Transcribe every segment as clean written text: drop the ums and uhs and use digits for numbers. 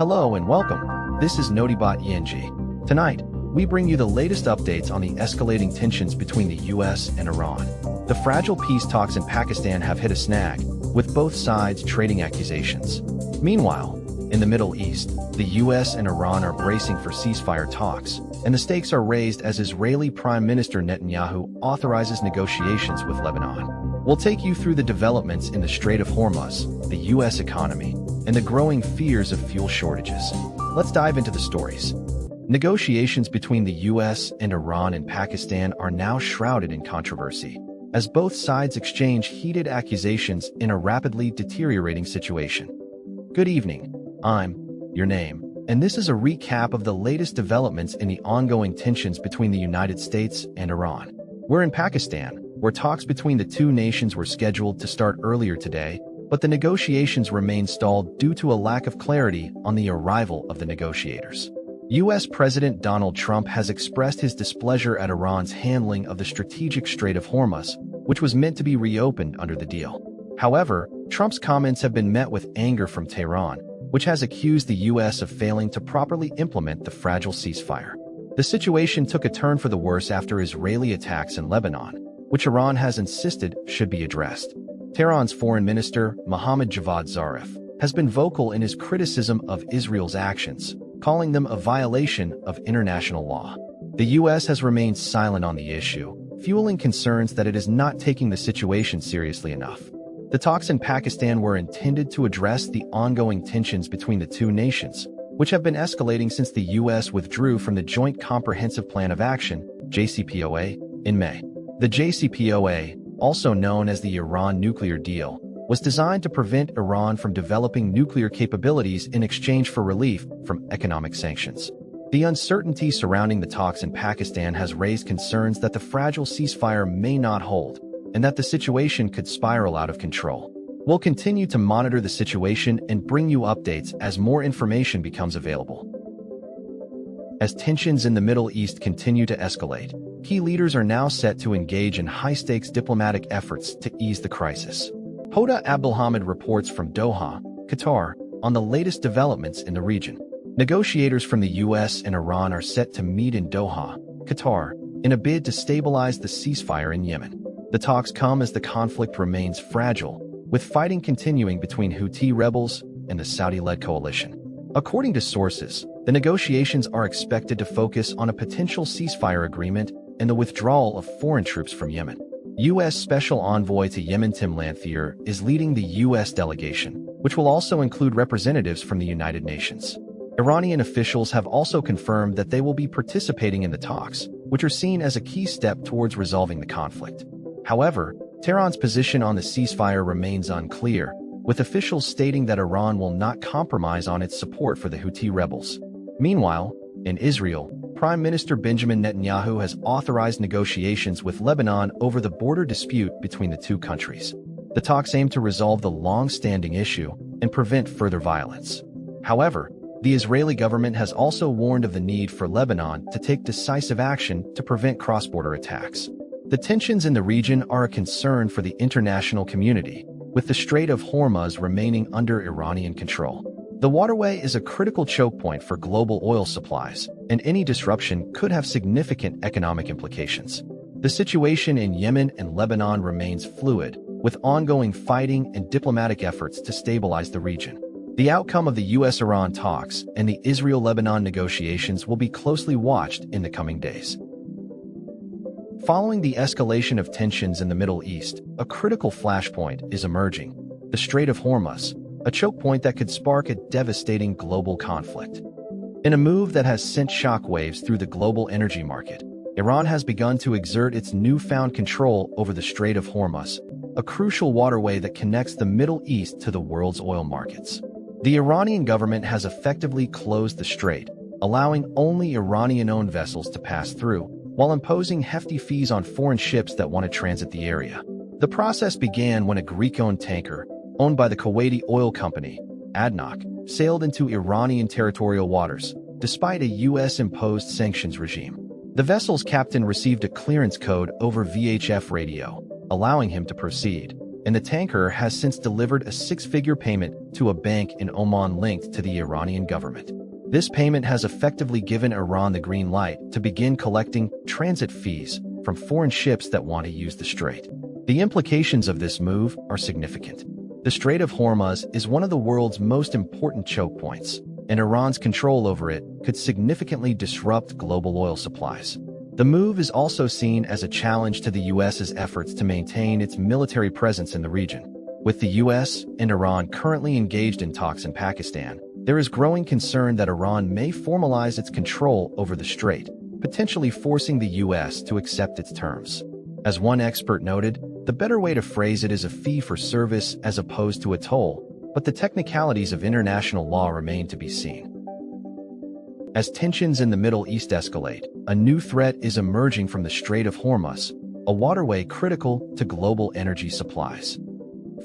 Hello and welcome. This is Notibot ENG. Tonight, we bring you the latest updates on the escalating tensions between the US and Iran. The fragile peace talks in Pakistan have hit a snag, with both sides trading accusations. Meanwhile, in the Middle East, the US and Iran are bracing for ceasefire talks, and the stakes are raised as Israeli Prime Minister Netanyahu authorizes negotiations with Lebanon. We'll take you through the developments in the Strait of Hormuz, the US economy, and the growing fears of fuel shortages. Let's dive into the stories. Negotiations between the US and Iran and Pakistan are now shrouded in controversy, as both sides exchange heated accusations in a rapidly deteriorating situation. Good evening, I'm your name, and this is a recap of the latest developments in the ongoing tensions between the United States and Iran. We're in Pakistan, where talks between the two nations were scheduled to start earlier today, but the negotiations remain stalled due to a lack of clarity on the arrival of the negotiators. U.S. President Donald Trump has expressed his displeasure at Iran's handling of the strategic Strait of Hormuz, which was meant to be reopened under the deal. However, Trump's comments have been met with anger from Tehran, which has accused the U.S. of failing to properly implement the fragile ceasefire. The situation took a turn for the worse after Israeli attacks in Lebanon, which Iran has insisted should be addressed. Tehran's Foreign Minister, Mohammad Javad Zarif, has been vocal in his criticism of Israel's actions, calling them a violation of international law. The U.S. has remained silent on the issue, fueling concerns that it is not taking the situation seriously enough. The talks in Pakistan were intended to address the ongoing tensions between the two nations, which have been escalating since the U.S. withdrew from the Joint Comprehensive Plan of Action, JCPOA, in May. The JCPOA, also known as the Iran nuclear deal, was designed to prevent Iran from developing nuclear capabilities in exchange for relief from economic sanctions. The uncertainty surrounding the talks in Pakistan has raised concerns that the fragile ceasefire may not hold, and that the situation could spiral out of control. We'll continue to monitor the situation and bring you updates as more information becomes available. As tensions in the Middle East continue to escalate, key leaders are now set to engage in high-stakes diplomatic efforts to ease the crisis. Hoda Abdulhamid reports from Doha, Qatar, on the latest developments in the region. Negotiators from the U.S. and Iran are set to meet in Doha, Qatar, in a bid to stabilize the ceasefire in Yemen. The talks come as the conflict remains fragile, with fighting continuing between Houthi rebels and the Saudi-led coalition. According to sources, the negotiations are expected to focus on a potential ceasefire agreement and the withdrawal of foreign troops from Yemen. U.S. Special Envoy to Yemen Tim Lanthier is leading the U.S. delegation, which will also include representatives from the United Nations. Iranian officials have also confirmed that they will be participating in the talks, which are seen as a key step towards resolving the conflict. However, Tehran's position on the ceasefire remains unclear, with officials stating that Iran will not compromise on its support for the Houthi rebels. Meanwhile, in Israel, Prime Minister Benjamin Netanyahu has authorized negotiations with Lebanon over the border dispute between the two countries. The talks aim to resolve the long-standing issue and prevent further violence. However, the Israeli government has also warned of the need for Lebanon to take decisive action to prevent cross-border attacks. The tensions in the region are a concern for the international community, with the Strait of Hormuz remaining under Iranian control. The waterway is a critical choke point for global oil supplies, and any disruption could have significant economic implications. The situation in Yemen and Lebanon remains fluid, with ongoing fighting and diplomatic efforts to stabilize the region. The outcome of the U.S.-Iran talks and the Israel-Lebanon negotiations will be closely watched in the coming days. Following the escalation of tensions in the Middle East, a critical flashpoint is emerging: the Strait of Hormuz, a choke point that could spark a devastating global conflict. In a move that has sent shockwaves through the global energy market, Iran has begun to exert its newfound control over the Strait of Hormuz, a crucial waterway that connects the Middle East to the world's oil markets. The Iranian government has effectively closed the strait, allowing only Iranian-owned vessels to pass through, while imposing hefty fees on foreign ships that want to transit the area. The process began when a Greek-owned tanker, owned by the Kuwaiti oil company, ADNOC, sailed into Iranian territorial waters, despite a U.S.-imposed sanctions regime. The vessel's captain received a clearance code over VHF radio, allowing him to proceed. and the tanker has since delivered a six-figure payment to a bank in Oman linked to the Iranian government. This payment has effectively given Iran the green light to begin collecting transit fees from foreign ships that want to use the strait. The implications of this move are significant. The Strait of Hormuz is one of the world's most important choke points, and Iran's control over it could significantly disrupt global oil supplies. The move is also seen as a challenge to the U.S.'s efforts to maintain its military presence in the region. With the U.S. and Iran currently engaged in talks in Pakistan, there is growing concern that Iran may formalize its control over the strait, potentially forcing the U.S. to accept its terms. As one expert noted, the better way to phrase it is a fee for service as opposed to a toll, but the technicalities of international law remain to be seen. As tensions in the Middle East escalate, a new threat is emerging from the Strait of Hormuz, a waterway critical to global energy supplies.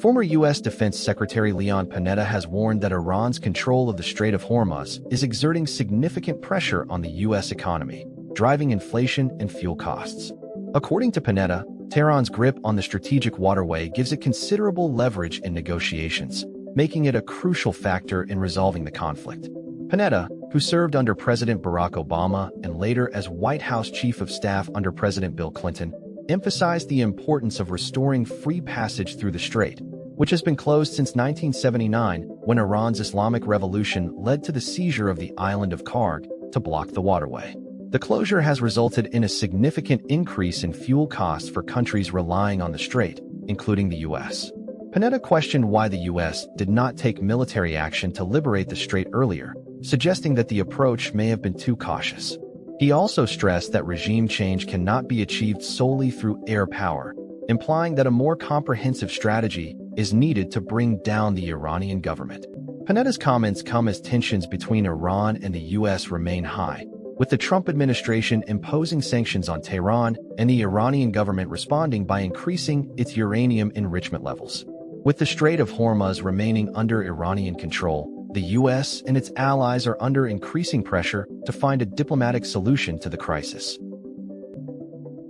Former U.S. Defense Secretary Leon Panetta has warned that Iran's control of the Strait of Hormuz is exerting significant pressure on the U.S. economy, driving inflation and fuel costs. According to Panetta, Tehran's grip on the strategic waterway gives it considerable leverage in negotiations, making it a crucial factor in resolving the conflict. Panetta, who served under President Barack Obama and later as White House Chief of Staff under President Bill Clinton, emphasized the importance of restoring free passage through the strait, which has been closed since 1979 when Iran's Islamic Revolution led to the seizure of the island of Karg to block the waterway. The closure has resulted in a significant increase in fuel costs for countries relying on the strait, including the U.S. Panetta questioned why the U.S. did not take military action to liberate the strait earlier, suggesting that the approach may have been too cautious. He also stressed that regime change cannot be achieved solely through air power, implying that a more comprehensive strategy is needed to bring down the Iranian government. Panetta's comments come as tensions between Iran and the U.S. remain high, with the Trump administration imposing sanctions on Tehran and the Iranian government responding by increasing its uranium enrichment levels. With the Strait of Hormuz remaining under Iranian control, the U.S. and its allies are under increasing pressure to find a diplomatic solution to the crisis.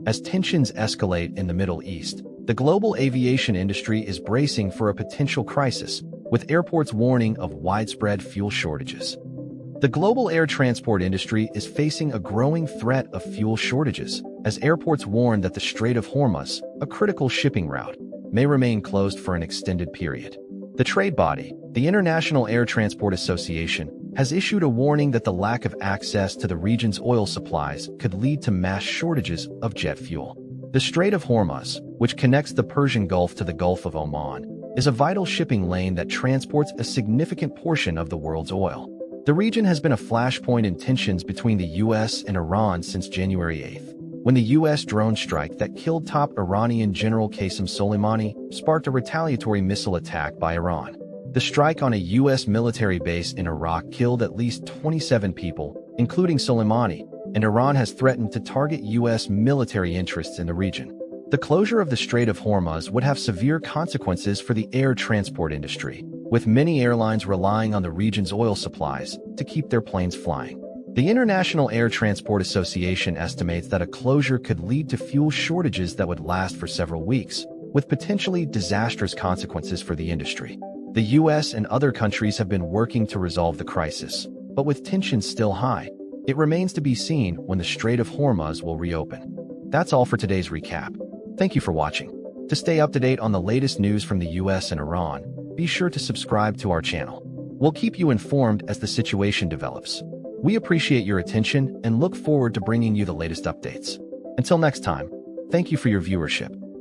As tensions escalate in the Middle East, the global aviation industry is bracing for a potential crisis, with airports warning of widespread fuel shortages. The global air transport industry is facing a growing threat of fuel shortages, as airports warn that the Strait of Hormuz, a critical shipping route, may remain closed for an extended period. The trade body, the International Air Transport Association, has issued a warning that the lack of access to the region's oil supplies could lead to mass shortages of jet fuel. The Strait of Hormuz, which connects the Persian Gulf to the Gulf of Oman, is a vital shipping lane that transports a significant portion of the world's oil. The region has been a flashpoint in tensions between the U.S. and Iran since January 8th, when the U.S. drone strike that killed top Iranian General Qasem Soleimani sparked a retaliatory missile attack by Iran. The strike on a U.S. military base in Iraq killed at least 27 people, including Soleimani, and Iran has threatened to target U.S. military interests in the region. The closure of the Strait of Hormuz would have severe consequences for the air transport industry, with many airlines relying on the region's oil supplies to keep their planes flying. The International Air Transport Association estimates that a closure could lead to fuel shortages that would last for several weeks, with potentially disastrous consequences for the industry. The U.S. and other countries have been working to resolve the crisis, but with tensions still high, it remains to be seen when the Strait of Hormuz will reopen. That's all for today's recap. Thank you for watching. To stay up to date on the latest news from the U.S. and Iran, be sure to subscribe to our channel. We'll keep you informed as the situation develops. We appreciate your attention and look forward to bringing you the latest updates. Until next time, thank you for your viewership.